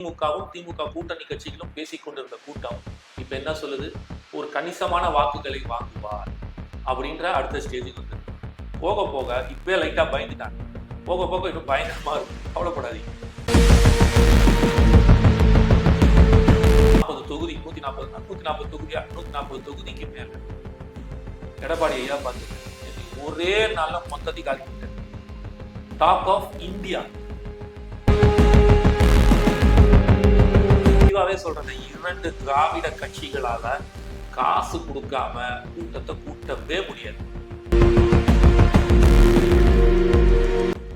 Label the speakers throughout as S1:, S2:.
S1: திமுகவும் திமுக கூட்டணி கட்சிகளும் பேசிக் கொண்டிருந்த கூட்டம் இப்ப என்ன சொல்லுது, ஒரு கணிசமான வாக்குகளை வாங்குவார் அப்படின்ற அடுத்த ஸ்டேஜுக்கு வந்து போக போக இப்பவே லைட்டா பயந்துட்டாங்க. போக போக இன்னும் பயங்கரமா இருக்கும், கவலைப்படாதீங்க. 40 தொகுதி 140 தொகுதியா 140 தொகுதிக்கு மேல எடப்பாடி ஐயா பார்த்து ஒரே நாள்ல மொத்தத்தை காலிக்கிட்டார். Talk of India. சொல்றேன், 2 திராவிட கட்சிகளால காசு கொடுக்காம கூட்டத்தை கூட்டவே முடியாது.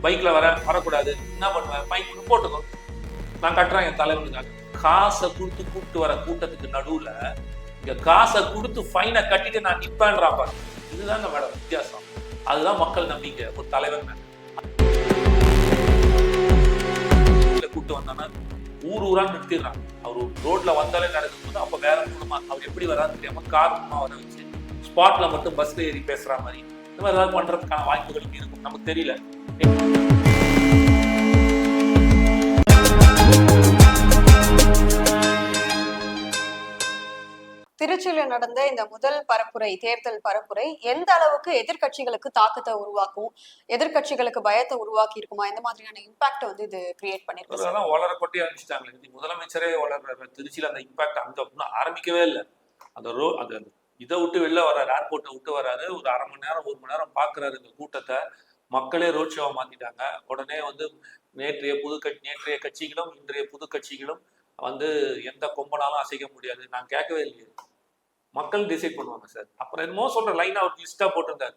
S1: பைக்ல வரக்கூடாது, என்ன பண்ணுவேன், பைக் போட்டுக்கோ, நான் கட்டுறேன் என் தலைவனுக்காக. காசை கொடுத்து கூப்பிட்டு வர கூட்டத்துக்கு நடுவுல இங்க காசை கொடுத்து ஃபைனை கட்டிட்டு நான் நிப்பேன்றாப்ப. இதுதாங்க மேடம் வித்தியாசம். அதுதான் மக்கள் நம்பிக்கை ஒரு தலைவர் மேல. கூப்பிட்டு வந்தானா ஊர் ஊரா நிறுத்திடுறாங்க. அவர் ரோட்ல வந்தாலே நடக்கும்போது அப்ப வேற மூலமா அவர் எப்படி வராது தெரியாம கார் மூலமா வர வச்சு ஸ்பாட்ல மட்டும் பஸ்ல ஏறி பேசுற மாதிரி இந்த மாதிரி ஏதாவது பண்றதுக்கான வாய்ப்புகள் இருக்கும், நமக்கு தெரியல.
S2: திருச்சியில நடந்த இந்த முதல் பரப்புரை, தேர்தல் பரப்புரை எந்த அளவுக்கு எதிர்கட்சிகளுக்கு தாக்கத்தை உருவாக்கும், எதிர்கட்சிகளுக்கு பயத்தை உருவாக்கி இருக்குமா, எந்த மாதிரியான இம்பாக்ட் வந்து இது கிரியேட் பண்ணிருக்கு?
S1: வளர கொட்டி ஆரம்பிச்சிட்டாங்க. முதலமைச்சரே வளர்ற திருச்சியில அந்த இம்பாக்ட் அங்க ஆரம்பிக்கவே இல்லை. அந்த இதை விட்டு வெளில வர்றாரு, ஏர்போர்ட்டை விட்டு வர்றாரு, ஒரு அரை மணி நேரம் 1 மணி நேரம் பாக்குறாரு இந்த கூட்டத்தை. மக்களே ரோட் ஷோவை மாத்திட்டாங்க. உடனே வந்து நேற்றைய கட்சிகளும் இன்றைய புது கட்சிகளும் வந்து எந்த கொம்பனாலும் அசைக்க முடியாது. நான் கேட்கவே இல்லையே, மக்கள் டிசைட் பண்ணுவாங்க சார். அப்புறம் என்னமோ சொல்ற லைனா ஒரு லிஸ்டா போட்டிருந்தாரு,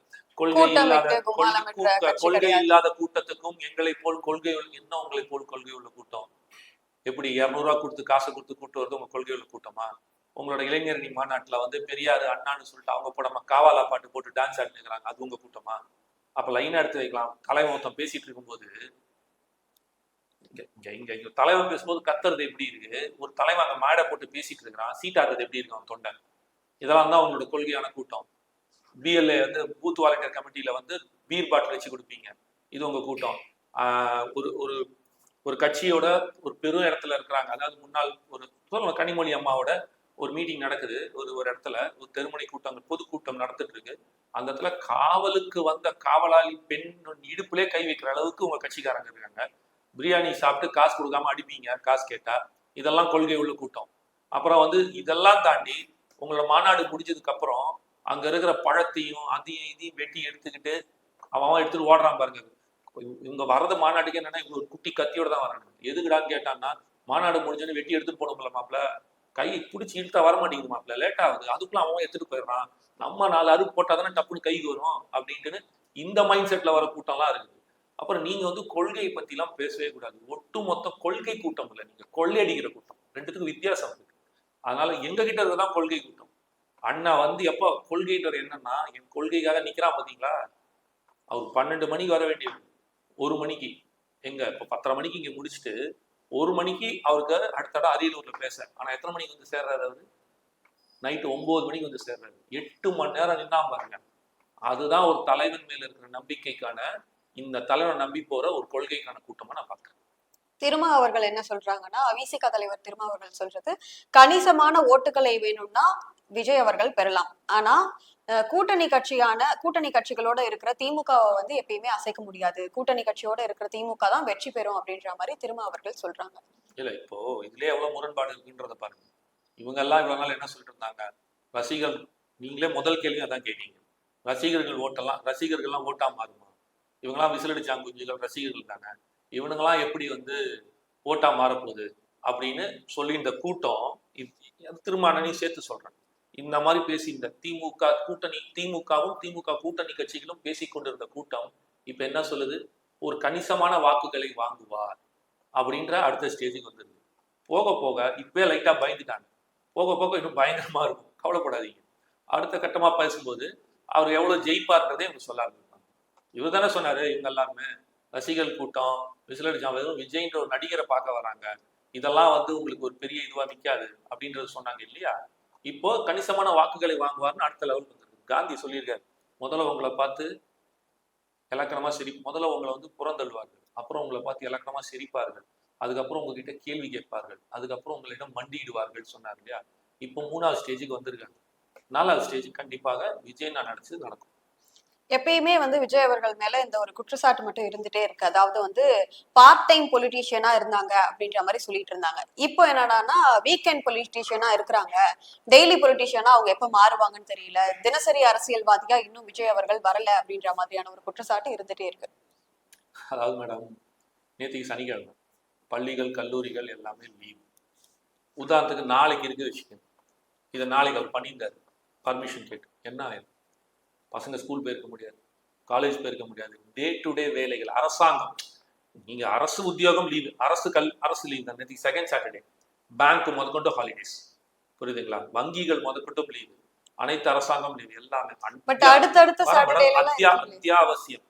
S1: கொள்கை இல்லாத கூட்டத்துக்கும் எங்களை போல் கொள்கை என்ன உங்களை போல் கொள்கை உள்ள கூட்டம். எப்படி 200 ரூபா கொடுத்து காசை கொடுத்து கூட்டு வருது உங்க கொள்கை உள்ள கூட்டமா? உங்களோட இளைஞரணி மாநாட்டுல வந்து பெரியாரு அண்ணான்னு சொல்லிட்டு அவங்க போடாம காவாலா பாட்டு போட்டு டான்ஸ் ஆடினுக்கிறாங்க, அது உங்க கூட்டமா? அப்ப லைனா எடுத்து வைக்கலாம். தலைவன் மொத்தம் பேசிட்டு இருக்கும்போது இங்க தலைவன் பேசும்போது கத்துறது எப்படி இருக்கு, ஒரு தலைவன் அங்க மேடை போட்டு பேசிட்டு இருக்கிறான், சீட் ஆடுறது எப்படி இருக்கு அவன் தொண்டன். இதெல்லாம் தான் உங்களோட கொள்கையான கூட்டம். பிஎல்ஏ வந்து பூத் வாலண்டியர் கமிட்டியில வந்து பீர் பாட்டில் வச்சு கொடுப்பீங்க, இது உங்க கூட்டம். ஒரு ஒரு ஒரு கட்சியோட ஒரு பெரும் இடத்துல இருக்கிறாங்க, அதாவது முன்னாள் ஒரு கனிமொழி அம்மாவோட ஒரு மீட்டிங் நடக்குது, ஒரு இடத்துல ஒரு தெருமுனை கூட்டங்கள் பொதுக்கூட்டம் நடந்துட்டு இருக்கு. அந்த இடத்துல காவலுக்கு வந்த காவலாளி பெண் இடுப்புலே கை வைக்கிற அளவுக்கு உங்க கட்சிக்காரங்க இருக்காங்க. பிரியாணி சாப்பிட்டு காசு கொடுக்காம அடிப்பீங்க காசு கேட்டா. இதெல்லாம் கொள்கை உள்ள கூட்டம். அப்புறம் வந்து இதெல்லாம் தாண்டி உங்களோட மாநாடு முடிஞ்சதுக்கு அப்புறம் அங்க இருக்கிற பழத்தையும் அதையும் இதையும் வெட்டி எடுத்துக்கிட்டு அவன் எடுத்துட்டு ஓடுறான் பாருங்க. இவங்க வர்றது மாநாட்டுக்கு என்னன்னா இவங்க ஒரு குட்டி கத்தியோட தான் வராங்க. எதுக்குடான்னு கேட்டான்னா, மாநாடு முடிஞ்சோன்னு வெட்டி எடுத்துட்டு போகணும்ல மாப்பிள்ள, கை பிடிச்சி இழுத்தா வரமாட்டேங்குது மாப்பிள்ள, லேட் ஆகுது, அதுக்குள்ள அவன் எடுத்துட்டு போயிடுறான், நம்ம 4 அறுப்பு போட்டாதானே டப்புன்னு கைக்கு வரும் அப்படின்ட்டு இந்த மைண்ட் செட்ல வர கூட்டம்லாம் இருக்குது. அப்புறம் நீங்க வந்து கொள்கையை பத்தி எல்லாம் பேசவே கூடாது. ஒட்டுமொத்த கொள்கை கூட்டம் இல்லை, நீங்க கொள்ளையடிக்கிற கூட்டம். ரெண்டுத்துக்கும் வித்தியாசம் இருக்கு. அதனால எங்க கிட்ட இருக்கிறதான் கொள்கை கூட்டம். அண்ணா வந்து எப்ப கொள்கைன்றது என்னன்னா, என் கொள்கைக்காக நிக்கிறான் பாத்தீங்களா, அவர் 12 மணிக்கு வர வேண்டியது 1 மணிக்கு எங்க இப்ப 10:30 மணிக்கு இங்க முடிச்சுட்டு 1 மணிக்கு அவருக்கு அடுத்த அரியலூர்ல பேச. ஆனா எத்தனை மணிக்கு வந்து சேர்றாரு அவரு? நைட்டு 9 மணிக்கு வந்து சேர்றாரு. 8 மணி நேரம் நின்னா பாருங்க. அதுதான் ஒரு தலைவன் மேல இருக்கிற நம்பிக்கைக்கான, இந்த தலைவனை நம்பி போற ஒரு கொள்கைக்கான கூட்டமா நான் பாக்குறேன்.
S2: திருமா அவர்கள் என்ன சொல்றாங்கன்னா, அவிசிக தலைவர் திருமா அவர்கள் சொல்றது, கணிசமான ஓட்டுகளை வேணும்னா விஜய் அவர்கள் பெறலாம், ஆனா கூட்டணி கட்சிகளோட இருக்கிற திமுகவை வந்து எப்பயுமே அசைக்க முடியாது, கூட்டணி கட்சியோட இருக்கிற திமுக தான் வெற்றி பெறும் அப்படின்ற மாதிரி திருமா அவர்கள் சொல்றாங்க.
S1: இல்ல இப்போ இதுலயே எவ்வளவு முரண்பாடு இருக்குன்றத பாருங்க. இவங்க எல்லாம் இவ்வளவு நாள் என்ன சொல்லிட்டு இருந்தாங்க, ரசிகர்கள், நீங்களே முதல் கேள்வி அதான் கேட்டீங்க, ரசிகர்கள்லாம் ஓட்டா மாறுமா? இவங்கெல்லாம் விசிலடிச்சாங்க குஞ்சுகள் ரசிகர்கள் தானே, இவனுங்கெல்லாம் எப்படி வந்து ஓட்டா மாறப்போகுது அப்படின்னு சொல்லி இந்த கூட்டம் திருமானையும் சேர்த்து சொல்றேன். இந்த மாதிரி பேசி இந்த திமுகவும் திமுக கூட்டணி கட்சிகளும் பேசிக்கொண்டிருந்த கூட்டம் இப்ப என்ன சொல்லுது, ஒரு கணிசமான வாக்குகளை வாங்குவார் அப்படின்ற அடுத்த ஸ்டேஜுக்கு வந்துருது. போக போக இப்பவே லைட்டா பயந்துட்டாங்க. போக போக இன்னும் பயங்கரமா இருக்கும், கவலைப்படாதீங்க. அடுத்த கட்டமா பேசும்போது அவர் எவ்வளவு ஜெயிப்பார்ன்றதே இவங்க சொல்ல ஆரம்பிப்பாங்க. இவர் தானே சொன்னாரு, இவங்க எல்லாருமே ரசிகர்கள் கூட்டம் விசிலடிச்சா வெறும் விஜய்ன்ற ஒரு நடிகரை பார்க்க வராங்க, இதெல்லாம் வந்து உங்களுக்கு ஒரு பெரிய இதுவா நிக்காது அப்படின்றது சொன்னாங்க இல்லையா? இப்போ கணிசமான வாக்குகளை வாங்குவார்னு அடுத்த லெவலுக்கு வந்துருக்கு. காந்தி சொல்லியிருக்காரு, முதல்ல உங்களை பார்த்து இலக்கணமா முதல்ல உங்களை வந்து புறந்தள்ளுவார்கள், அப்புறம் உங்களை பார்த்து இலக்கணமா சிரிப்பார்கள், அதுக்கப்புறம் உங்ககிட்ட கேள்வி கேட்பார்கள், அதுக்கப்புறம் உங்களிடம் மண்டியிடுவார்கள் சொன்னார் இல்லையா? இப்போ 3வது ஸ்டேஜுக்கு வந்திருக்காங்க. 4வது ஸ்டேஜ் கண்டிப்பாக விஜய் நான் நடிச்சது நடக்கும்.
S2: எப்பயுமே வந்து விஜய் அவர்கள் மேல இந்த ஒரு குற்றச்சாட்டு மட்டும் இருந்துட்டே இருக்கு. அதாவது வந்து பார்ட் டைம் பொலிட்டீஷியனா இருந்தாங்க அப்படின்ற மாதிரி சொல்லிட்டு இருந்தாங்க. இப்போ என்னடான்னா வீக்கெண்ட் பொலிட்டீஷியனா இருக்கிறாங்க, டெய்லி பொலிட்டீஷியனா அவங்க எப்ப மாறுவாங்கன்னு தெரியல, தினசரி அரசியல்வாதியா இன்னும் விஜய் அவர்கள் வரல அப்படின்ற மாதிரியான ஒரு குற்றச்சாட்டு இருந்துட்டே இருக்கு.
S1: அதாவது மேடம், நேற்றுக்கு சனிக்கிழமை பள்ளிகள் கல்லூரிகள் எல்லாமே லீவ். உதாரணத்துக்கு நாளைக்கு இருக்கு வச்சுக்கோங்க, இதை நாளைக்கு அவர் பண்ணியிருந்தாரு பர்மிஷன் கேட்டு, என்ன ஆயிரும்? பசங்க ஸ்கூல் போயிருக்க முடியாது, காலேஜ் போயிருக்க முடியாது, டே டு டே வேலைகள், அரசாங்கம், நீங்க அரசு உத்தியோகம் லீவு, அரசு லீவ் தான். நேற்று செகண்ட் சாட்டர்டே, பேங்க் முதற்கொண்டு ஹாலிடேஸ், புரியுதுங்களா? வங்கிகள் முதற்கொண்டும் லீவு, அனைத்து அரசாங்கம் லீவு, எல்லாமே
S2: பட் அடுத்தடுத்த
S1: அத்தியாவசியம்,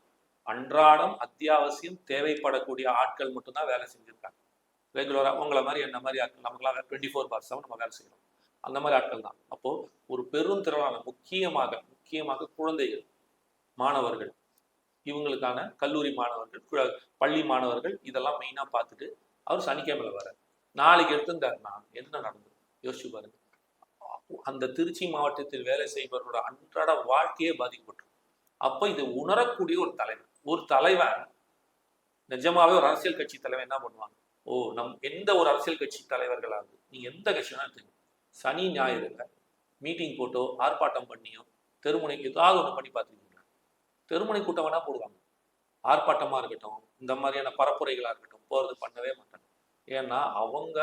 S1: அன்றாடம் அத்தியாவசியம் தேவைப்படக்கூடிய ஆட்கள் மட்டும்தான் வேலை செஞ்சிருக்காங்க. ரெகுலரா உங்களை மாதிரி என்ன மாதிரி ஆட்கள், நமக்குலாம் 24/7 நம்ம வேலை செய்யணும், அந்த மாதிரி ஆட்கள் தான். அப்போ ஒரு பெருந்திரளான முக்கியமாக குழந்தைகள், மாணவர்கள், இவங்களுக்கான கல்லூரி மாணவர்கள், பள்ளி மாணவர்கள், இதெல்லாம் மெயினா பார்த்துட்டு அவர் சனிக்கிழமையில வர்றார். நாளைக்கு எடுத்திருந்தாருன்னா என்ன நடந்தது யோசிச்சு பாருங்க. அந்த திருச்சி மாவட்டத்தில் வேலை செய்பவர்களோட அன்றாட வாழ்க்கையே பாதிக்கப்பட்டிருக்கும். அப்ப இதை உணரக்கூடிய ஒரு தலைவன் நிஜமாவே ஒரு அரசியல் கட்சி தலைவன் என்ன பண்ணுவாங்க? எந்த ஒரு அரசியல் கட்சி தலைவர்களாக நீங்க எந்த கட்சி வேணா தெரியும், சனி ஞாயிறுல மீட்டிங் போட்டோ ஆர்ப்பாட்டம் பண்ணியோ தெருமுனை ஏதாவது ஒன்று பண்ணி பார்த்துருக்கீங்களா? தெருமுனை கூட்டம் வேணா போடுவாங்க, ஆர்ப்பாட்டமா இருக்கட்டும், இந்த மாதிரியான பரப்புரைகளா இருக்கட்டும், போறது பண்ணவே மாட்டாங்க. ஏன்னா அவங்க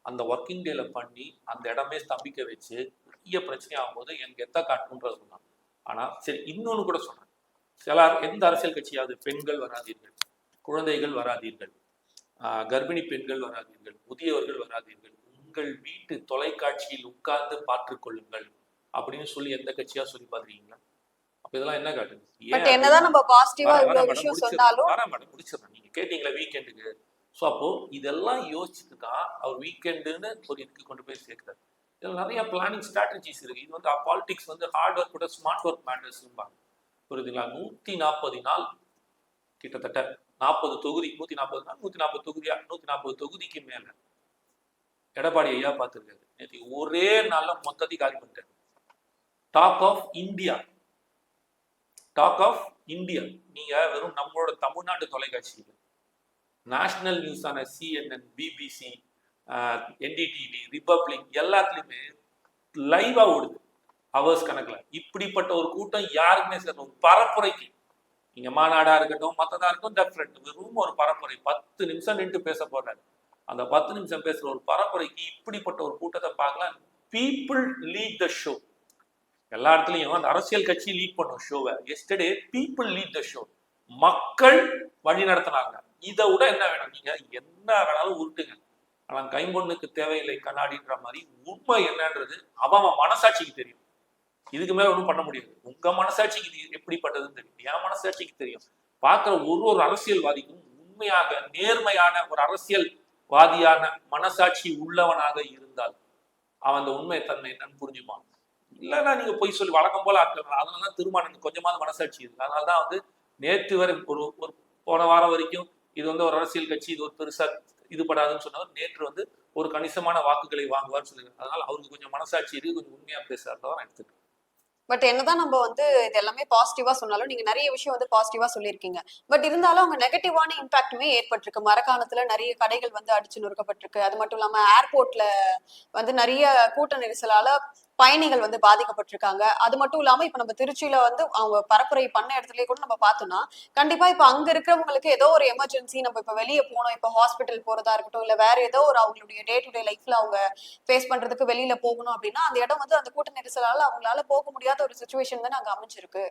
S1: அந்த ஒர்க்கிங் டேல பண்ணி அந்த இடமே ஸ்தம்பிக்க வச்சு பெரிய பிரச்சனை ஆகும்போது எனக்கு எத்த காட்டணுன்றது சொன்னாங்க. ஆனா சரி, இன்னொன்னு கூட சொல்றேன், எந்த அரசியல் கட்சியாவது பெண்கள் வராதீர்கள், குழந்தைகள் வராதீர்கள், கர்ப்பிணி பெண்கள் வராதீர்கள், முதியவர்கள் வராதீர்கள், உங்கள் வீட்டு தொலைக்காட்சியில் உட்கார்ந்து பார்த்துக் கொள்ளுங்கள் அப்படின்னு சொல்லி எந்த கட்சியா சொல்லி பாத்துருக்கீங்களா? அப்ப இதெல்லாம் என்ன காட்டுது?
S2: என்னதான் நம்ம பாசிட்டிவா இவ்வளவு விஷயம் சொன்னாலும்
S1: முடிச்சிடறேன். நீங்க கேட்டீங்களா வீக்கெண்டுக்கு? ஸோ அப்போ இதெல்லாம் யோசிச்சுட்டு தான் அவர் வீக்கெண்டுன்னு ஒரு இதுக்கு கொண்டு போய் சேர்க்கிறார். இதில் நிறைய பிளானிங் ஸ்ட்ராட்டஜிஸ் இருக்கு. இது வந்து பாலிடிக்ஸ் வந்து ஹார்ட் ஒர்க் கூட ஸ்மார்ட் ஒர்க் மேட்டர்ஸ்பாங்க, புரியுதுங்களா? 140 நாள் கிட்டத்தட்ட 40 தொகுதி, 140 நாள் 140 தொகுதியா, 140 தொகுதிக்கு மேல எடப்பாடி ஐயா பார்த்திருக்காரு. நேற்று ஒரே நாள்ல மொத்தத்தையும் காலி பண்ணிட்டாரு. டாக் ஆஃப் இந்தியா, நீங்க வெறும் நம்மளோட தமிழ்நாட்டு தொலைக்காட்சியில் நேஷனல் நியூஸான CNN, BBC, NDTV, ரிபப்ளிக் எல்லாத்துலயுமே லைவா ஓடுது ஹவர்ஸ் கணக்குல. இப்படிப்பட்ட ஒரு கூட்டம் யாருக்குமே சார் ஒரு பரப்புரைக்கு, நீங்க மாநாடா இருக்கட்டும் மற்றதா இருக்கட்டும், டெஃபரெண்ட் வெறும் ஒரு பரப்புரை 10 நிமிஷம் நின்று பேச போறாரு. அந்த 10 நிமிஷம் பேசுற ஒரு பரப்புரைக்கு இப்படிப்பட்ட ஒரு கூட்டத்தை பார்க்கலாம். People lead the show. எல்லா இடத்துலயும் அந்த அரசியல் கட்சி லீட் பண்ணும் ஷோவை. Yesterday people lead the show, மக்கள் வழி நடத்தினாங்க. இதை விட என்ன வேணும்? நீங்க என்ன வேணாலும் உருட்டுங்க, ஆனா கைம்பொண்ணுக்கு தேவையில்லை கண்ணாடின்ற மாதிரி உண்மை என்னன்றது அவன் மனசாட்சிக்கு தெரியும். இதுக்கு மேல ஒன்றும் பண்ண முடியாது. உங்க மனசாட்சிக்கு இது எப்படிப்பட்டதுன்னு தெரியும், என் மனசாட்சிக்கு தெரியும். பார்க்குற ஒரு அரசியல்வாதிக்கும் உண்மையாக நேர்மையான ஒரு அரசியல்வாதியான மனசாட்சி உள்ளவனாக இருந்தால் அவன் அந்த உண்மை தன்மை என்னன்னு புரிஞ்சுப்பான். இல்லைன்னா நீங்க போய் சொல்லி வழக்கம் போல ஆட்கள். அதனாலதான் திருமணம் கொஞ்சமாவது மனசாட்சி இருக்கு. அதனாலதான் வந்து நேற்று வரை ஒரு போன வாரம் வரைக்கும் இது வந்து ஒரு அரசியல் கட்சி, இது ஒரு பெருசா இது படாதுன்னு சொன்னவர் நேற்று வந்து ஒரு கணிசமான வாக்குகளை வாங்குவார்னு சொல்லுங்க. அதனால அவருக்கு கொஞ்சம் மனசாட்சி இருக்கு, கொஞ்சம் உண்மையா பேசுறதான் நான் எடுத்துக்கிறேன்.
S2: பட் என்னதான் நம்ம வந்து இது எல்லாமே பாசிட்டிவா சொன்னாலும், நீங்க நிறைய விஷயம் வந்து பாசிட்டிவா சொல்லியிருக்கீங்க. பட் இருந்தாலும் அவங்க நெகட்டிவான இம்பாக்டுமே ஏற்பட்டிருக்கு. மரக்காணத்துல நிறைய கடைகள் வந்து அடிச்சு நொறுக்கப்பட்டிருக்கு. அது மட்டும் இல்லாம ஏர்போர்ட்ல வந்து நிறைய கூட்ட நெரிசலால பயணிகள் வந்து பாதிக்கப்பட்டிருக்காங்க. அது மட்டும் இல்லாம இப்ப நம்ம திருச்சியில வந்து அவங்க பரப்புரை பண்ண இடத்துலயே கூட நம்ம பார்த்தோம்னா, கண்டிப்பா இப்ப அங்க இருக்கிறவங்களுக்கு ஏதோ ஒரு எமர்ஜென்சி, நம்ம இப்ப வெளியே போனோம், இப்ப ஹாஸ்பிட்டல் போறதா இருக்கட்டும், இல்ல வேற ஏதோ ஒரு அவங்களுடைய டே டு டே லைஃப்ல அவங்க ஃபேஸ் பண்றதுக்கு வெளியில போகணும் அப்படின்னா, அந்த இடம் வந்து அந்த கூட்ட நெரிசலால அவங்களால போக முடியாத ஒரு சுச்சுவேஷன் தான் அங்க அமைஞ்சிருக்கு.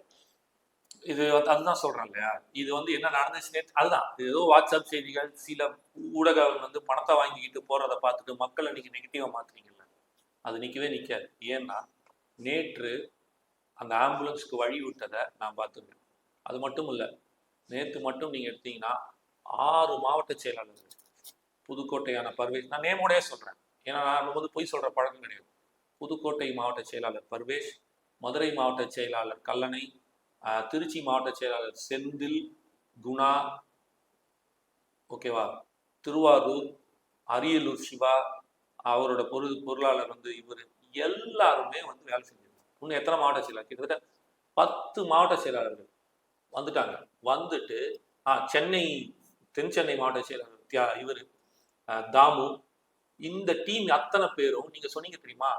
S1: இது வந்து அதுதான் சொல்றேன் இல்லையா, இது வந்து என்ன நடந்துச்சுன்னே அதுதான். ஏதோ வாட்ஸ்அப் செய்திகள், சில ஊடகங்கள் வந்து பணத்தை வாங்கிக்கிட்டு போறதை பார்த்துட்டு மக்கள் இன்னைக்கு நெகட்டிவா மாத்துறீங்கல்ல, அது நிற்கவே நிற்காது. ஏன்னா நேற்று அந்த ஆம்புலன்ஸ்க்கு வழி விட்டதை நான் பார்த்துருக்கேன். அது மட்டும் இல்லை, நேற்று மட்டும் நீங்கள் எடுத்தீங்கன்னா 6 மாவட்ட செயலாளர்கள், புதுக்கோட்டையான பர்வேஷ், நான் நேமோடையே சொல்கிறேன், ஏன்னா நான் வந்து பொய் சொல்கிற பழக்கம் கிடையாது. புதுக்கோட்டை மாவட்ட செயலாளர் பர்வேஷ், மதுரை மாவட்ட செயலாளர் கல்லணை, திருச்சி மாவட்ட செயலாளர் செந்தில், குணா, ஓகேவா, திருவாரூர், அரியலூர் சிவா, அவரோட பொருளாளர் வந்து இவர், எல்லாருமே வந்து வேலை செஞ்சிருக்காங்க. இன்னும் எத்தனை மாவட்ட செயலாளர், கிட்டத்தட்ட 10 மாவட்ட செயலாளர்கள் வந்துட்டாங்க. வந்துட்டு சென்னை, தென் சென்னை மாவட்ட செயலாளர் இவர் தாமு, இந்த டீம் அத்தனை பேரும் நீங்க சொன்னீங்க தெரியுமா,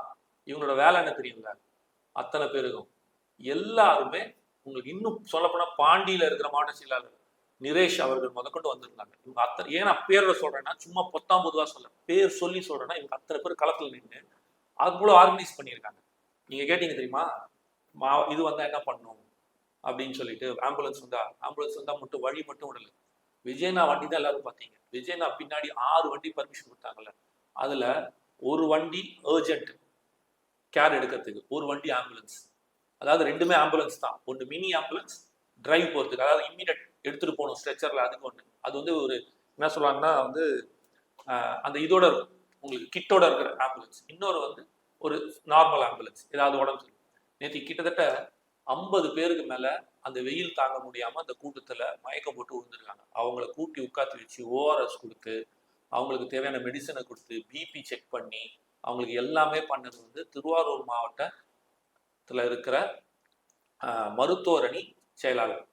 S1: இவங்களோட வேலை என்ன தெரியுங்க, அத்தனை பேருக்கும் எல்லாருமே உங்களுக்கு இன்னும் சொல்லப்போனா பாண்டியில இருக்கிற மாவட்ட செயலாளர் நிரேஷ் அவர்கள் முதற்கொண்டு வந்திருந்தாங்க. இவங்க அத்தனை, ஏன்னா பேரோட சொல்றேன்னா சும்மா பொத்தாம் பொதுவா சொல்ல, பேர் சொல்லி சொல்றேன்னா இவங்க அத்தனை பேர் களத்துல நின்று அவ்வளோ ஆர்கனைஸ் பண்ணியிருக்காங்க. நீங்க கேட்டீங்க தெரியுமா, இது வந்தா என்ன பண்ணும் அப்படின்னு சொல்லிட்டு, ஆம்புலன்ஸ் வந்தா மட்டும் வழி மட்டும் விடல. விஜயனா வண்டி தான் எல்லாரும் பார்த்தீங்க. விஜயனா பின்னாடி 6 வண்டி பர்மிஷன் கொடுத்தாங்கல்ல, அதுல ஒரு வண்டி அர்ஜென்ட் கேர் எடுக்கிறதுக்கு, ஒரு வண்டி ஆம்புலன்ஸ். அதாவது 2மே ஆம்புலன்ஸ் தான். ஒன்று மினி ஆம்புலன்ஸ் டிரைவ் போகிறதுக்கு, அதாவது இம்மீடியட் எடுத்துட்டு போகணும் ஸ்ட்ரெச்சர்ல, அதுக்கு ஒன்று. அது வந்து ஒரு என்ன சொல்றாங்கன்னா வந்து அந்த இதோட இருக்கும், உங்களுக்கு கிட்டோட இருக்கிற ஆம்புலன்ஸ். இன்னொரு வந்து ஒரு நார்மல் ஆம்புலன்ஸ், ஏதாவது உடம்பு சொல்லி. நேற்று கிட்டத்தட்ட 50 பேருக்கு மேல அந்த வெயில் தாங்க முடியாம அந்த கூட்டத்துல மயக்கம் போட்டு விழுந்திருக்காங்க. அவங்கள கூட்டி உட்காந்து வச்சு ஓஆர்எஸ் கொடுத்து, அவங்களுக்கு தேவையான மெடிசனை கொடுத்து, பிபி செக் பண்ணி, அவங்களுக்கு எல்லாமே பண்ணது வந்து திருவாரூர் மாவட்டத்துல இருக்கிற மருத்துவர் அணி செயலாளர்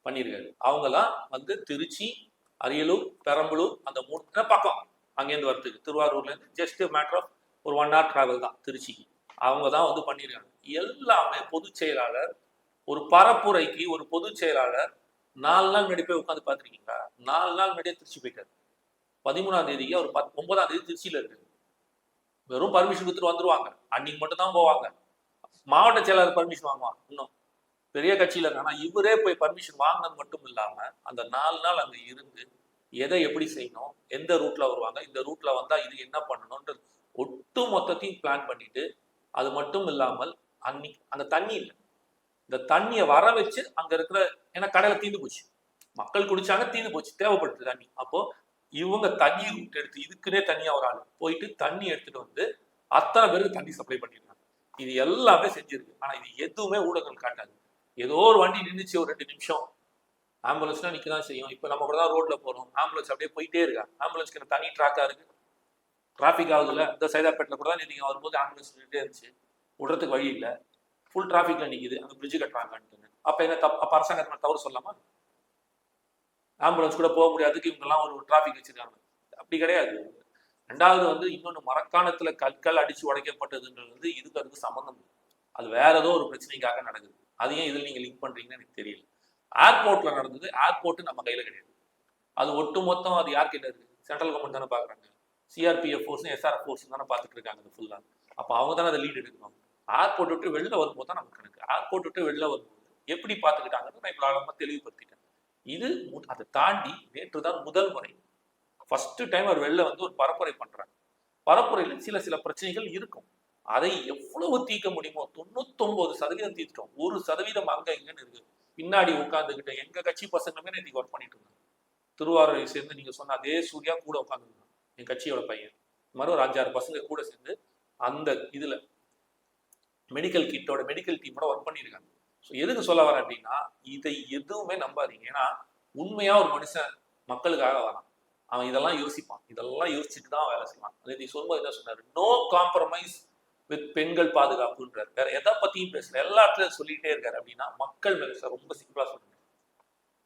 S1: பண்ணியிருக்காரு. அவங்கெல்லாம் வந்து திருச்சி, அரியலூர், பெரம்பலூர் அந்த 3 பக்கம் அங்கேருந்து வரத்துக்கு, திருவாரூர்ல இருந்து ஜஸ்ட் மேட்டர் ஆஃப் ஒரு 1 hour டிராவல் தான் திருச்சிக்கு. அவங்க தான் வந்து பண்ணியிருக்காங்க. எல்லாமே பொதுச் செயலாளர், ஒரு பரப்புரைக்கு ஒரு பொதுச் செயலாளர் 4 நாள் முன்னாடி போய் உட்காந்து பார்த்துருக்கீங்களா? 4 நாள் முன்னாடியே திருச்சி போயிட்டாரு. 13ஆம் தேதிக்கு அவர் 9ஆம் தேதி திருச்சியில இருக்கு. வெறும் பர்மிஷன் கொடுத்துட்டு வந்துருவாங்க, அன்னைக்கு மட்டும் தான் போவாங்க. மாவட்ட செயலாளர் பர்மிஷன் வாங்குவாங்க. இன்னும் பெரிய கட்சியில இருக்கு. ஆனா இவரே போய் பர்மிஷன் வாங்கினது மட்டும் இல்லாம அந்த 4 நாள் அங்க இருந்து எதை எப்படி செய்யணும், எந்த ரூட்ல வருவாங்க, இந்த ரூட்ல வந்தா இது என்ன பண்ணணும்ன்றது ஒட்டு மொத்தத்தையும் பிளான் பண்ணிட்டு, அது மட்டும் இல்லாமல் அன்னைக்கு அந்த தண்ணி இல்லை, இந்த தண்ணியை வர வச்சு அங்க இருக்கிற, ஏன்னா கடையில தீர்ந்து போச்சு, மக்கள் குடிச்சாங்க, தீர்ந்து போச்சு, தேவைப்படுது தண்ணி. அப்போ இவங்க தண்ணி ரூட் எடுத்து, இதுக்குன்னே தனியா ஒரு ஆள் போயிட்டு தண்ணி எடுத்துட்டு வந்து அத்தனை பேருக்கு தண்ணி சப்ளை பண்ணிருக்காங்க. இது எல்லாமே செஞ்சிருக்கு. ஆனா இது எதுவுமே ஊடகங்கள் காட்டாது. ஏதோ ஒரு வண்டி நின்றுச்சு ஒரு 2 நிமிஷம், ஆம்புலன்ஸ்னா நிற்கதான் செய்யும். இப்போ நம்ம கூட தான் ரோட்ல போறோம், ஆம்புலன்ஸ் அப்படியே போயிட்டே இருக்கா. ஆம்புலன்ஸ்க்கு தனி ட்ராக்கா இருக்கு, டிராஃபிக் ஆகுதுல்ல. இந்த சைதாப்பேட்டில் கூட தான் நீங்க வரும்போது ஆம்புலன்ஸ் நின்றுட்டே இருந்துச்சு, விடுறதுக்கு வழி இல்லை, ஃபுல் டிராஃபிக்ல நிற்குது, அங்கே பிரிட்ஜ் கட்டுறாங்கன்னு. அப்ப என்ன அப்ப அரசாங்கத்தை தவறு சொல்லலாமா? ஆம்புலன்ஸ் கூட போக முடியாதுக்கு இவங்கெல்லாம் ஒரு டிராஃபிக் வச்சிருக்காங்க. அப்படி கிடையாது. 2வது வந்து இன்னொன்று, மரக்காணத்துல கற்கள் அடிச்சு உடைக்கப்பட்டதுன்றது வந்து இதுக்கு அதுக்கு சம்மந்தம் இல்லை. அது வேற ஏதோ ஒரு பிரச்சனைக்காக நடக்குது. அது ஏன் இதில் நீங்க லிங்க் பண்றீங்கன்னு எனக்கு தெரியல. ஏர்போர்ட்ல நடந்தது, ஏர்போர்ட் நம்ம கையில கிடையாது. அது ஒட்டு மொத்தம் அது யார்கிட்ட இருக்கு? சென்ட்ரல் கவர்மெண்ட் தானே பாக்குறாங்க. சிஆர்பிஎஃப் ஃபோர்ஸ், எஸ்ஆர்எஃப் ஃபோர்ஸ் தானே பார்த்துட்டு இருக்காங்க ஃபுல்லா. அப்போ அவங்க தானே அதை லீட் எடுக்கணும். ஏர்போர்ட் விட்டு வெளில வரும்போது தான் நமக்கு கணக்கு. ஏர்போர்ட் விட்டு வெளில வரும்போது எப்படி பார்த்துக்கிட்டாங்கன்னு நான் இப்போ ஆழமா தெளிவுபடுத்திட்டேன். இது அதை தாண்டி நேற்று தான் முதல் முறை, ஃபர்ஸ்ட் டைம் அவர் வெளில வந்து ஒரு பரப்புரை பண்றாங்க. பரப்புரையில சில பிரச்சனைகள் இருக்கும், அதை எவ்வளவு தீர்க்க முடியுமோ 99% தீர்த்துட்டோம். 1% அங்க இங்கன்னு இருக்கு. பின்னாடி உட்காந்துக்கிட்ட எங்க கட்சி பசங்களுமே நேற்று ஒர்க் பண்ணிட்டு இருந்தாங்க. திருவாரூரை சேர்ந்து நீங்க சொன்ன அதே சூர்யா கூட உட்காந்துருந்தாங்க, என் கட்சியோட பையன். இந்த மாதிரி ஒரு 5-6 பசங்க கூட சேர்ந்து அந்த இதுல மெடிக்கல் கிட்டோட மெடிக்கல் டீமோட ஒர்க் பண்ணியிருக்காங்க. ஸோ எதுக்கு சொல்ல வரேன் அப்படின்னா, இதை எதுவுமே நம்பாதீங்க. ஏன்னா உண்மையா ஒரு மனுஷன் மக்களுக்காக வரான், அவன் இதெல்லாம் யோசிப்பான், இதெல்லாம் யோசிச்சுட்டு தான் வேலை செய்வான். அதை சொல்லும்போது என்ன சொன்னாரு, நோ காம்ப்ரமைஸ் வித் பெண்கள் பாதுகாப்புன்றார். வேற எதை பத்தியும் பேசல, எல்லா இடத்துலயும் சொல்லிட்டே இருக்காரு. அப்படின்னா மக்கள் மேல ரொம்ப சிம்பிளா சொல்லுங்க.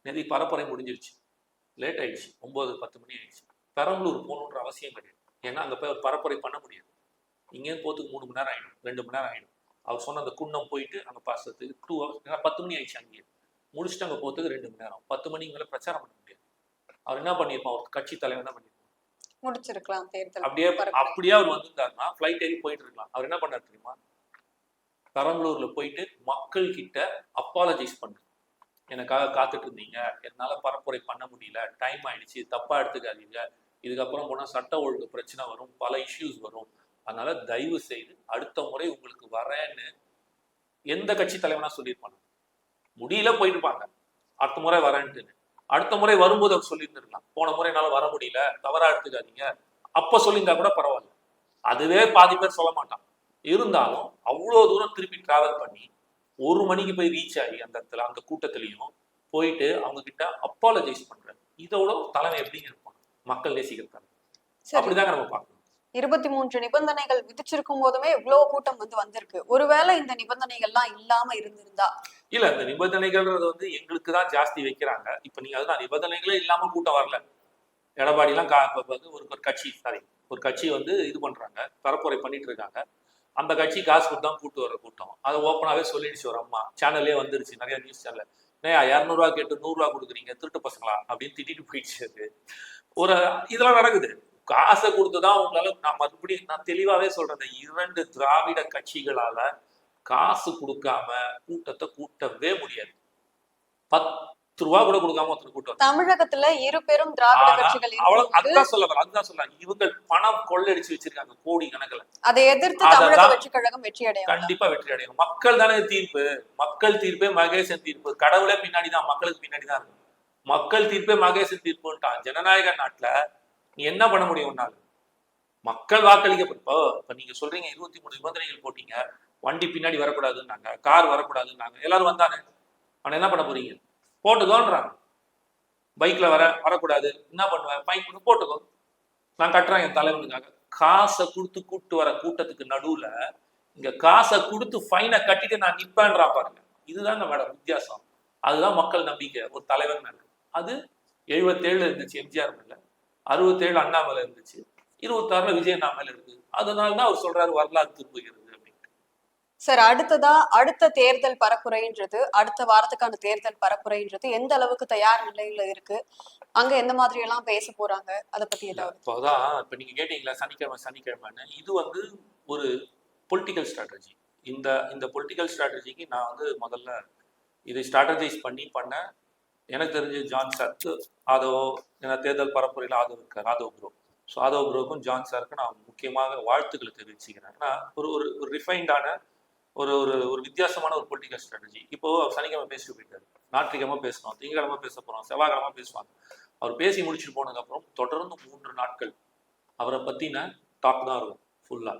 S1: நேற்று பரப்புரை முடிஞ்சிருச்சு, லேட் ஆயிடுச்சு, 9-10 மணி ஆயிடுச்சு. பெரம்பலூர் போகணுன்ற அவசியம் கிடையாது. ஏன்னா அங்க போய் ஒரு பரப்புரை பண்ண முடியாது. இங்கேருந்து போறதுக்கு 3 மணி நேரம் ஆயிடும், 2 மணி நேரம் ஆயிடும். அவர் சொன்ன அந்த குன்னம் போயிட்டு அங்க பாசத்துக்கு 2 hours, 10 மணி ஆயிடுச்சு. அங்கேயே முடிச்சுட்டு அங்க போறதுக்கு 2 மணி நேரம். 10 மணிக்கு மேல பிரச்சாரம் பண்ண முடியாது. அவர் என்ன பண்ணிருப்பான், ஒரு கட்சி தலைவர் என்ன பண்ணிருப்பான்,
S2: முடிச்சிருக்கலாம் தேர்தல்.
S1: அப்படியே அவர் வந்திருந்தாருன்னா ஃபிளைட் ஏறி போயிட்டு இருக்கலாம். அவர் என்ன பண்ணாரு தெரியுமா, பெரம்பலூர்ல போயிட்டு மக்கள் கிட்ட அப்பாலஜைஸ் பண்ணு, எனக்காக காத்துட்டு இருந்தீங்க, என்னால பரப்புரை பண்ண முடியல, டைம் ஆயிடுச்சு, தப்பா எடுத்துக்காதீங்க, இதுக்கப்புறம் போனா சட்ட ஒழுங்கு பிரச்சனை வரும், பல இஷ்யூஸ் வரும், அதனால தயவு செய்து அடுத்த முறை உங்களுக்கு வரேன்னு எந்த கட்சி தலைவனா சொல்லியிருப்பாங்க. முடியல போயிருப்பாங்க, அடுத்த முறை வரேன்ட்டு. அடுத்த முறை வரும்போது அவர் சொல்லியிருந்திருக்கலாம், போன முறை என்னால வர முடியல, தவறா எடுத்துக்காதீங்க, அப்ப சொல்லியிருந்தா கூட பரவாயில்ல. அதுவே பாதி பேர் சொல்ல மாட்டான். இருந்தாலும் அவ்வளவு தூரம் திருப்பி டிராவல் பண்ணி 1 மணிக்கு போய் ரீச் ஆகி அந்த இடத்துல அந்த கூட்டத்திலையும் போயிட்டு அவங்க கிட்ட அப்பாலஜைஸ் பண்றாரு. இதோட தலைமை எப்படிங்க இருப்பான் மக்கள் நேசிக்கிறதால?
S2: சரி,
S1: அப்படிதாங்க நம்ம பார்க்கணும்.
S2: 23 நிபந்தனைகள் விதிச்சிருக்கும் போதுமே இவ்வளவு கூட்டம் வந்திருக்கு. ஒருவேளை இந்த நிபந்தனைகள்லாம் இல்லாம இருந்திருந்தா
S1: இல்ல இந்த நிபந்தனைகள்ன்றது வந்து எங்களுக்கு தான் ஜாஸ்தி வைக்கிறாங்க. இப்ப நீங்க அதுதான் நிபந்தனைகளே இல்லாம கூட்டம் வரல. எடப்பாடி எல்லாம் இப்ப வந்து ஒரு கட்சி ஒரு கட்சி வந்து இது பண்றாங்க, பரப்புரை பண்ணிட்டு இருக்காங்க. அந்த கட்சி காசு கொடுத்து தான் கூட்டு வர கூட்டம். அதை ஓப்பனாவே சொல்லிடுச்சு ஒரு அம்மா, சேனல்லே வந்துருச்சு, நிறைய நியூஸ் சேனல். ஏன் 200 கேட்டு 100 கொடுக்குறீங்க, திருட்டு பசங்களா அப்படின்னு திட்டிட்டு போயிடுச்சு. அது ஒரு இதெல்லாம் நடக்குது. காசை கொடுத்துதான் உங்களால, நான் மறுபடியும் நான் தெளிவாவே சொல்றேன், 2 திராவிட கட்சிகளால காசு கொடுக்காம கூட்டத்தை கூட்டவே முடியாது. 10 ரூபா கூட கொடுக்காம ஒருத்தர் கூட்டம்.
S2: தமிழகத்துல இரு பெரும் திராவிட கட்சிகள்
S1: அதுதான் சொல்ல இவங்க பணம் கொள்ளடிச்சு வச்சிருக்காங்க கோடி கணக்குல.
S2: அதை எதிர்த்து தமிழக வெற்றி கழகம் வெற்றி அடையும்,
S1: கண்டிப்பா வெற்றி அடையும். மக்கள் தானே தீர்ப்பு, மக்கள் தீர்ப்பே மகேசன் தீர்ப்பு. கடவுளே பின்னாடிதான், மக்களுக்கு பின்னாடிதான் இருக்கும். மக்கள் தீர்ப்பே மகேசன் தீர்ப்புன்ட்டான். ஜனநாயக நாட்டுல நீ என்ன பண்ண முடியும்? மக்கள் வாக்களிக்கப்போ இப்ப நீங்க சொல்றீங்க 23 நிபந்தனைகள் போட்டீங்க, வண்டி பின்னாடி வரக்கூடாதுன்னாங்க, கார் வரக்கூடாதுன்னாங்க, எல்லாரும் வந்தானே, ஆனா என்ன பண்ண போறீங்க? போட்டுக்கோன்றாங்க. பைக்ல வரக்கூடாது, என்ன பண்ணுவேன்? பைக் போட்டுக்கோ, நான் கட்டுறேன் என் தலைவனுக்காக. காசை கொடுத்து கூட்டு வர கூட்டத்துக்கு நடுவுல இங்க காசை கொடுத்து ஃபைனை கட்டிட்டு நான் நிப்பேன்றா பாருங்க. இதுதாங்க மேடம் வித்தியாசம். அதுதான் மக்கள் நம்பிக்கை ஒரு தலைவன் மேல. அது 77 இருந்துச்சு எம்ஜிஆர் மேல, 67 அண்ணா மேல இருந்துச்சு, 26 விஜய் அண்ணா மேல இருக்கு. அதனாலதான் அவர் சொல்றாரு வரலாறு திரும்புகிறது.
S2: சார், அடுத்த தேர்தல் பரப்புரைன்றது, அடுத்த வாரத்துக்கான தேர்தல் பரப்புரைன்றது எந்த அளவுக்கு தயார் நிலையில இருக்கு? அங்க எந்த மாதிரி எல்லாம் பேச போறாங்க, அதை பத்தி ஏதாவது?
S1: இப்போதான் இப்ப நீங்க கேட்டீங்களா சனிக்கிழமைன்னு, இது வந்து ஒரு பொலிட்டிக்கல் ஸ்ட்ராட்டஜி. இந்த பொலிட்டிக்கல் ஸ்ட்ராட்டஜிக்கு நான் வந்து முதல்ல இதை ஸ்ட்ராட்டஜைஸ் பண்ண எனக்கு தெரிஞ்சு ஜான் சாருக்கு, தேர்தல் பரப்புரையில் ஆதவ் ப்ரோ. ஸோ ஆதவ் ப்ரோக்கும் ஜான் சாருக்கு நான் முக்கியமாக வாழ்த்துக்களை தெரிவிச்சுக்கிறேன். ஏன்னா ஒரு ரிஃபைண்டான ஒரு வித்தியாசமான ஒரு பொலிட்டிக்கல் ஸ்ட்ராட்டஜி. இப்போ சனிக்கிழமை பேசிட்டு போயிட்டாரு, ஞாயிற்றுக்கிழமை பேசணும், திங்கக்கிழமை பேச போறோம், செவ்வாய்க்கிழமை பேசுவாங்க. அவர் பேசி முடிச்சுட்டு போனதுக்கு அப்புறம் தொடர்ந்து 3 நாட்கள் அவரை பத்தின டாக் தான் இருக்கும். ஃபுல்லா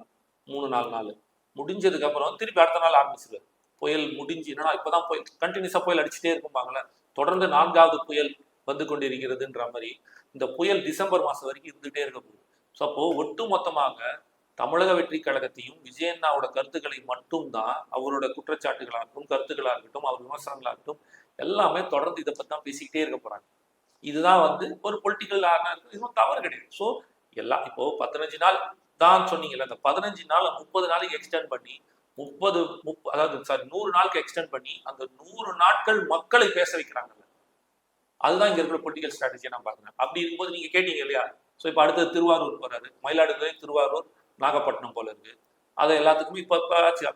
S1: 3-4 நாள் முடிஞ்சதுக்கு அப்புறம் திருப்பி அடுத்த நாள் ஆரம்பிச்சிருவார். புயல் முடிஞ்சு என்னன்னா இப்பதான் புயல் கண்டினியூஸா புயல் அடிச்சுட்டே இருக்கும்பாங்களே, தொடர்ந்து 4வது புயல் வந்து கொண்டிருக்கிறதுன்ற மாதிரி இந்த புயல் டிசம்பர் மாசம் வரைக்கும் இருந்துகிட்டே இருக்க போகுது. ஸோ அப்போ ஒட்டு மொத்தமாக தமிழக வெற்றி கழகத்தையும் விஜயண்ணாவோட கருத்துக்களை மட்டும்தான், அவரோட குற்றச்சாட்டுகளாகட்டும், கருத்துக்களா இருக்கட்டும், அவர் விமர்சனங்களாகட்டும், எல்லாமே தொடர்ந்து இதை பத்தி தான் பேசிக்கிட்டே இருக்க போறாங்க. இதுதான் வந்து ஒரு பொலிட்டிக்கல் இதுவும் தவறு கிடையாது. ஸோ எல்லாம் இப்போ 15 நாள் தான் சொன்னீங்கல்ல, அந்த 15 நாள் 30 நாளைக்கு எக்ஸ்டெண்ட் பண்ணி 100 நாளுக்கு எக்ஸ்டெண்ட் பண்ணி அந்த 100 நாட்கள் மக்களை பேச வைக்கிறாங்கல்ல, அதுதான் இங்க இருக்கிற பொலிட்டிக்கல் ஸ்ட்ராட்டஜியை நான் பாக்குறேன். அப்படி இருக்கும்போது நீங்க கேட்டீங்க இல்லையா, ஸோ இப்போ அடுத்தது திருவாரூர் போறாரு, மயிலாடுதுறை, திருவாரூர், நாகப்பட்டினம் போல இருக்கு. அதை எல்லாத்துக்குமே இப்ப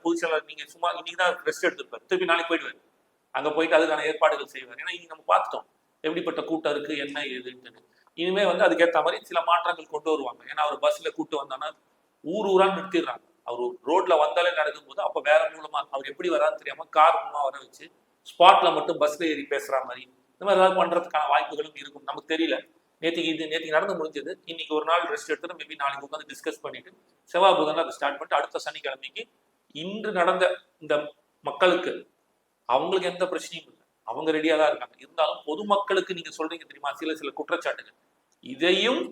S1: புதுச்சேரி நீங்க சும்மா இன்னைக்கு தான் ரெஸ்ட் எடுத்துருப்பாரு, திருப்பி நாளைக்கு போயிடுவாரு. அங்க போயிட்டு அதுக்கான ஏற்பாடுகள் செய்வார். ஏன்னா இன்னைக்கு நம்ம பார்த்துட்டோம் எப்படிப்பட்ட கூட்டம் இருக்கு, என்ன ஏதுன்னு. இனிமே வந்து அதுக்கேற்ற மாதிரி சில மாற்றங்கள் கொண்டு வருவாங்க. ஏன்னா அவர் பஸ்ல கூட்டு வந்தானா ஊரா நிறுத்திடுறாங்க. அவர் ரோட்ல வந்தாலே நடக்கும்போது அப்ப வேற மூலமா அவர் எப்படி வரான்னு தெரியாம கார் மூலமா வர வச்சு ஸ்பாட்ல மட்டும் பஸ்ல ஏறி பேசுற மாதிரி இந்த மாதிரி ஏதாவது பண்றதுக்கான வாய்ப்புகளும் இருக்கும். நமக்கு தெரியல. நேற்றுக்கு நடந்து முடிஞ்சது. இன்னைக்கு ஒரு நாள் ரெஸ்ட் எடுத்துட்டு மேபி நாளைக்கு உட்காந்து டிஸ்கஸ் பண்ணிட்டு செவ்வாய் புதன் அதை ஸ்டார்ட் பண்ணிட்டு அடுத்த சனிக்கிழமைக்கு இன்று நடந்த இந்த மக்களுக்கு அவங்களுக்கு எந்த பிரச்சனையும் இல்லை, அவங்க ரெடியா தான் இருக்காங்க. இருந்தாலும் பொதுமக்களுக்கு நீங்க சொல்றீங்க தெரியுமா சில குற்றச்சாட்டுகள், இதையும்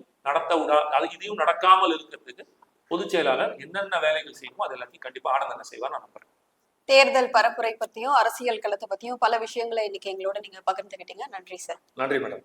S1: இதையும் நடக்காமல் இருக்கிறதுக்கு பொதுச் செயலாளர் என்னென்ன வேலைகள் செய்யணுமோ அது எல்லாத்தையும் கண்டிப்பா ஆனந்தன செய்வார் நான் நம்புறேன்.
S2: தேர்தல் பரப்புரை பத்தியும் அரசியல் களத்தை பத்தியும் பல விஷயங்களை இன்னைக்கு எங்களோட நீங்க பகிர்ந்துக்கிட்டீங்க. நன்றி சார்.
S1: நன்றி மேடம்.